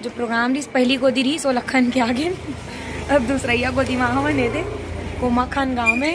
जो प्रोग्राम रही पहली गोदी रही सो लखन के आगे अब दूसरा गोदी वहाँ बने थे कोमा खान गाँव में।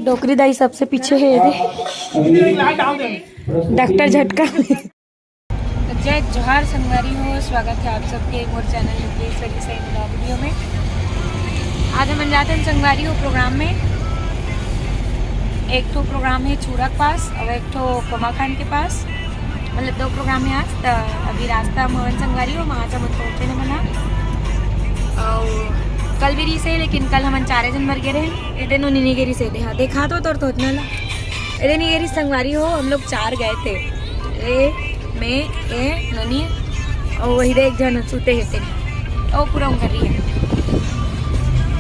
डोकरी दाई सबसे पीछे है डॉक्टर झटका। जय जोहार संगवारी हो, स्वागत है आप सबके मोर चैनल योगेश्वरी से वीडियो में। आज हम जाते हैं संगवारी हो प्रोग्राम में। एक तो प्रोग्राम है चूरक पास और एक तो कोमा खान के पास, मतलब 2 प्रोग्राम है आज। तो अभी रास्ता मोहन संगवारी हो महासमुंद पहुँचे न बना और कल भी रही से, लेकिन कल हम 4 जन मर गए रहे। एडे नो नी गेरी से देखा तो तोर तो इतना ला एडे नी गेरी संगवारी हो। हम लोग 4 गए थे, मैं ए ननी और वही एक जन सूते हेते और पूरा कर रही है।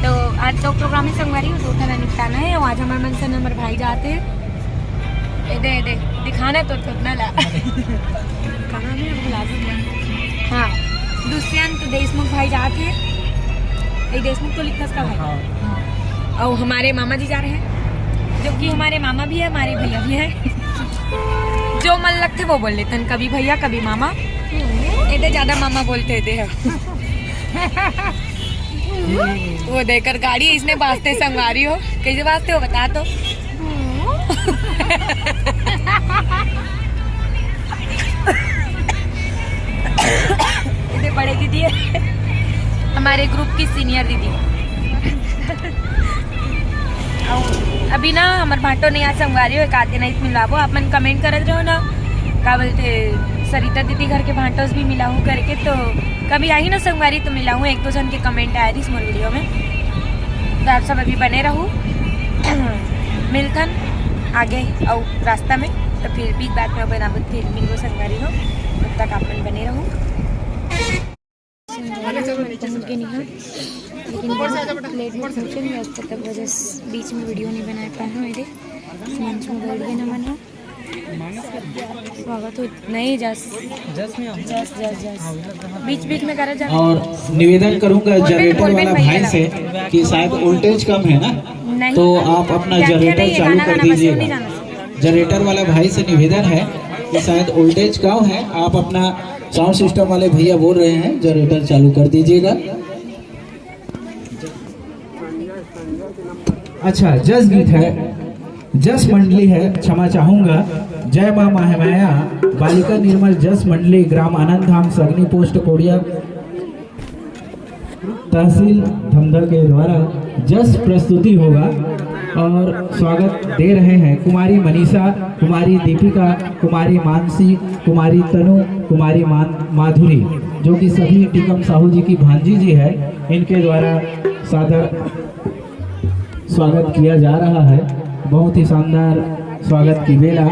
तो आज 2 प्रोग्राम में संगवारी हो, 2 थाना निपटाना है। और आज हमारे मन से हमारे भाई जाते हैं एडे दिखाना तो इतना ला कहाँ में बुला दूँ। हाँ, दुष्यंत देशमुख भाई जाते हैं। देशमुख तो लिखा का भाई। हाँ। और हमारे मामा जी जा रहे हैं, जो कि हमारे मामा भी है हमारे भैया भी है। जो मन लगते वो बोल लेते हैं, कभी भैया कभी मामा। इतने ज्यादा मामा बोलते थे। वो देखकर गाड़ी इसने बाजते संगवारी हो, कैसे बाजते हो बता तो। इतने बड़े दीदी है हमारे ग्रुप की सीनियर दीदी। अभी ना हमारे भाटो नहीं आज संगवारी हो, एक आधे ना इसमें मिलावो। आप मन कमेंट कर रहे हो ना क्या बोलते सरिता दीदी घर के भाटोस भी मिला हूँ करके। तो कभी आई ना संगवारी तो मिला हूँ। 1-2 जन के कमेंट आए थी इस मोर वीडियो में। तो आप सब अभी बने रहो मिलथन आगे और रास्ता में। तो फिर भी बात में बना फिर मिलो संगवारी हो, तब तक आप मन बने रहो। के नहीं है लेकिन प्लेट में पहुँचे नहीं आज तक वजह से बीच में वीडियो नहीं बना पाए हैं। मेरे मंच में बैठ गए ना मना स्वागत हो नहीं जस बीच में करा जाए। और निवेदन करूंगा जनरेटर वाला भाई से कि शायद वोल्टेज कम है ना, तो आप अपना जनरेटर चालू कर दीजिएगा। जनरेटर वाला भाई से निवेदन है कि शायद वोल्टेज कम है, आप अपना साउंड सिस्टम वाले भैया बोल रहे हैं जनरेटर चालू कर दीजिएगा। अच्छा, जस गीत है, जस मंडली है, क्षमा चाहूंगा। जय मां महामाया बालिका निर्मल जस मंडली ग्राम आनंद धाम सगनी पोस्ट कोड़िया तहसील धमधा के द्वारा जस प्रस्तुति होगा। और स्वागत दे रहे हैं कुमारी मनीषा, कुमारी दीपिका, कुमारी मानसी, कुमारी तनु, कुमारी माधुरी, जो कि सभी टीकम साहू जी की भांजी जी है। इनके द्वारा सादर स्वागत किया जा रहा है। बहुत ही शानदार स्वागत की बेला।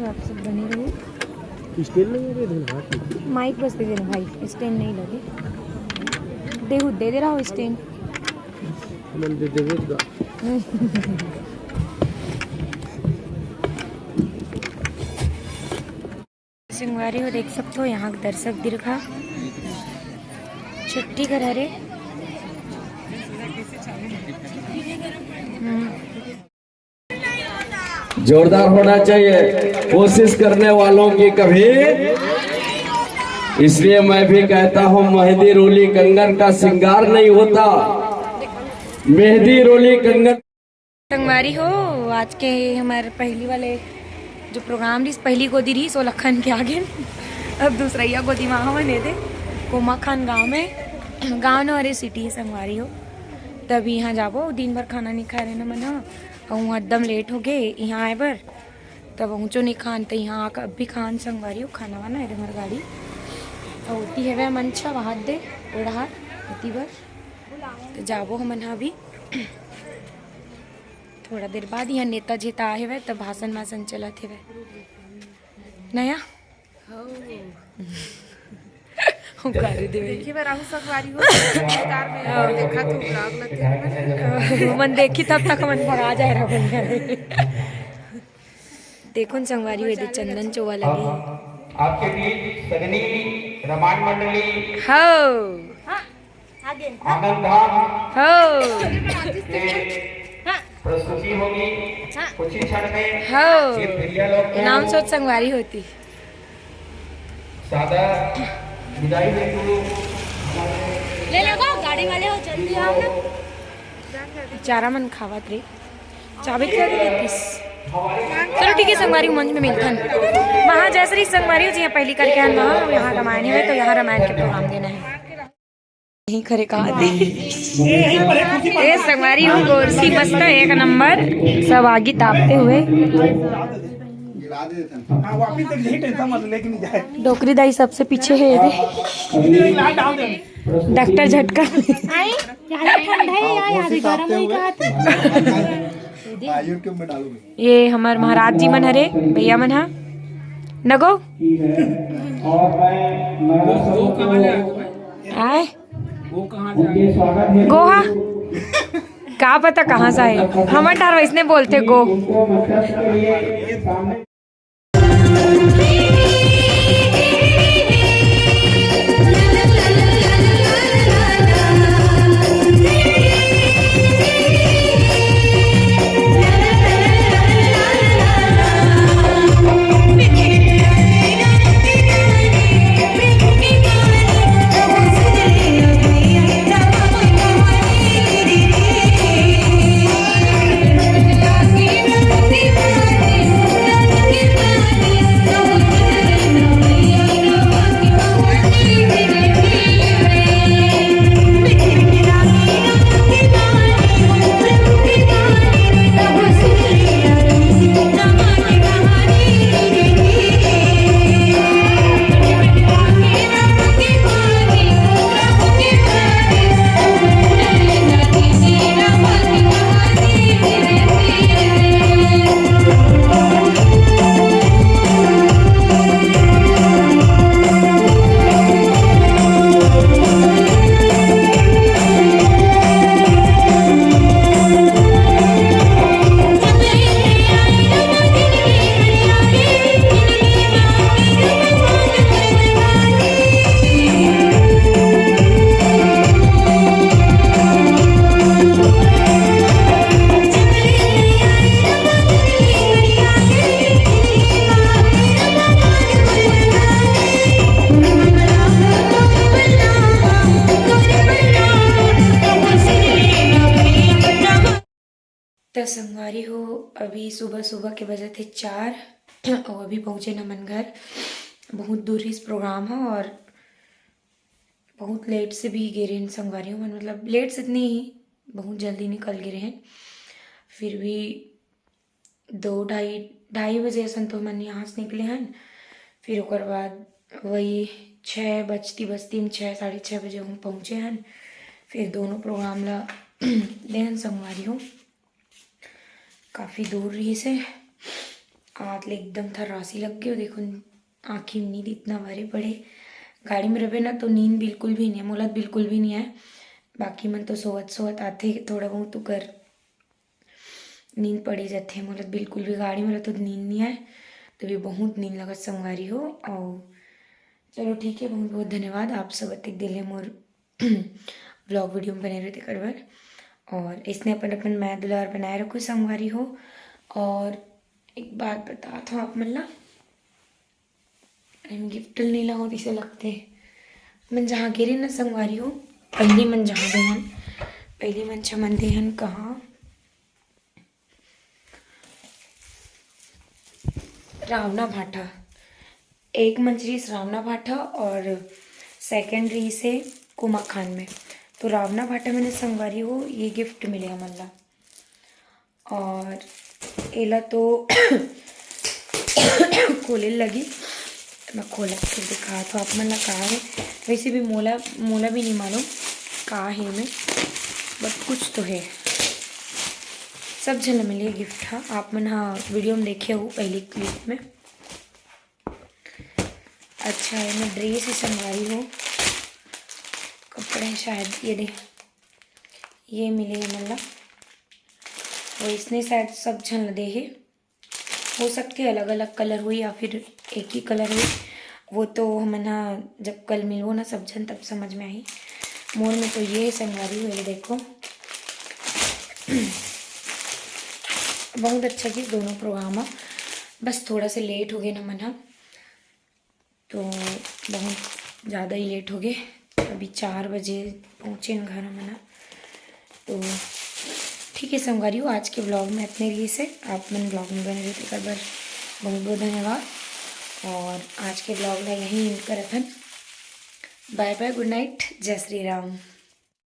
आप सब बने रहो। स्टैंड नहीं लगे, माइक बस दे देना भाई, स्टैंड नहीं लगे। दे रहा हूँ स्टैंड। संगवारी हो देख सकते हो यहाँ दर्शक दीर्घा छुट्टी करा रे। जोरदार होना चाहिए कोशिश करने वालों की कभी। इसलिए मैं भी कहता हूँ मेहंदी रोली कंगन का श्रृंगार नहीं होता, मेहंदी रोली कंगन। संगवारी हो आज के हमारे पहली वाले जो प्रोग्राम रही पहली गोदी रही सो लखन के आगे। अब दूसरा गोदी वहाँ बने थे कोमा खान गाँव में। गाँव न अरे सिटी है संगवारी हो। तभी यहाँ जाबो दिन भर खाना नहीं खा रहे ना मना और एकदम लेट हो गए यहाँ आए बर। तब ऊँचो नहीं खान तो यहाँ आकर अब भी खान संगवारी हो खाना वाना है हमारी गाड़ी और होती है वह मंशा वहाँ दे ओढ़ा होती बर। तो जाबो हम यहाँ भी थोड़ा देर बाद यहाँ नेता जेता आए हुए तब भाषण वासन चला थे वह नया देखिए मैं राहु संगवारी हूँ कार में देखा तो ब्लॉग लगते मन देखी तब तक मन भगा जाए रहा बन देखो संगवारी हुए चंदन चोवा लगी आपके बीच सगनी रामायण मंडली हो आनंद धाम हो प्रस्तुति होगी कुछ ही क्षण में हो ये प्रिया लोग नाम सोच संगवारी होती सादा विदाई हेतु ले लगो गाड़ी वाले हो जल्दी आओ ना चारा मन खावत रे चाबी क्या देतीस चलो ठीक है संगवारी मंच में मिलते हैं वहाँ जैसे संगवारी हो जी पहली करके आए वहाँ यहाँ रामायण है तो यहाँ रामायण के प्रोग्राम देना है यही खरे कहा ए संगवारी हो गोरसी मस्त एक नंबर सब आगे तापते हुए डोकरी दाई सबसे पीछे है डॉक्टर झटका ये हमार महाराज जी मन हरे भैया मन हा नगो आए गोहा का पता कहाँ से आए हमारे टार वैसने बोलते गो तो संगवारी हो अभी सुबह सुबह के बजे थे 4 और अभी पहुँचे नमन घर। बहुत दूर इस प्रोग्राम है और बहुत लेट से भी गिरे हैं संगवारी हो मतलब लेट से इतनी ही बहुत जल्दी निकल गिरे हैं। फिर भी 2-2:30 बजे ऐसा तो मन यहाँ से निकले हैं। फिर उसके बाद वही 6 बजती 6 साढ़े 6 बजे हम पहुँचे हैं। फिर दोनों प्रोग्राम ला लेन संगवारी हो काफ़ी दूर रही से आँख ले एकदम थर्रासी लग गई। देखो आँखी में नींद इतना भरे पड़े गाड़ी में रहे ना तो नींद बिल्कुल भी नहीं है मोलत बिल्कुल भी नहीं है। बाकी मन तो सोवत आते थोड़ा बहुत तो कर नींद पड़ी जाते हैं मोलत बिल्कुल भी गाड़ी में रह तो नींद नहीं है। तो भी बहुत नींद लगत संगवारी हो। और चलो ठीक है बहुत बहुत धन्यवाद आप सब अतिक दिले मोर ब्लॉग वीडियो में बने रहते करवर और इसने अपन मैं दुलार बनाए रखो संगवारी हो। और एक बात बता था आप मतलब गिफ्ट नहीं ला इसे लगते मन जहाँ गिरे ना संगवारी हो पहली मन जहाँ देहन पहली मन चमन देहन कहाँ रावना भाटा एक मंचरी रावना भाटा और सेकेंडरी से कुमा खान में। तो रावना भाटा मैंने संगवारी हो ये गिफ्ट मिले हमला और एला तो खोले लगी मैं खोला फिर दिखा तो आप मन कहा है। वैसे भी मोला भी नहीं मालूम कहा है में बट कुछ तो है सब जन मिले गिफ्ट। हाँ आप मन हाँ वीडियो में देखे हो पहली क्लिप में। अच्छा है मैं ड्रेस ही संगवारी हो हैं शायद, ये दे, ये मिले हैं मतलब, और इसने शायद सब झन दे है, हो सकते अलग अलग कलर हुई या फिर एक ही कलर हुई, वो तो हम ना जब कल मिलो ना सब जन तब समझ में आई। मोर में तो ये संगवारी हुई, देखो बहुत अच्छा चीज़ दोनों प्रोग्राम, बस थोड़ा सा लेट हो गए ना मना, तो बहुत ज़्यादा ही लेट हो गए, अभी 4 बजे पहुँचे न घर मना। तो ठीक है संगवारी हो, आज के ब्लॉग में इतने लिए से, आप मैंने ब्लॉग में बने रहते कर बार बहुत बहुत धन्यवाद, और आज के ब्लॉग में यहीं एंड करत हन। बाय बाय, गुड नाइट, जय श्री राम।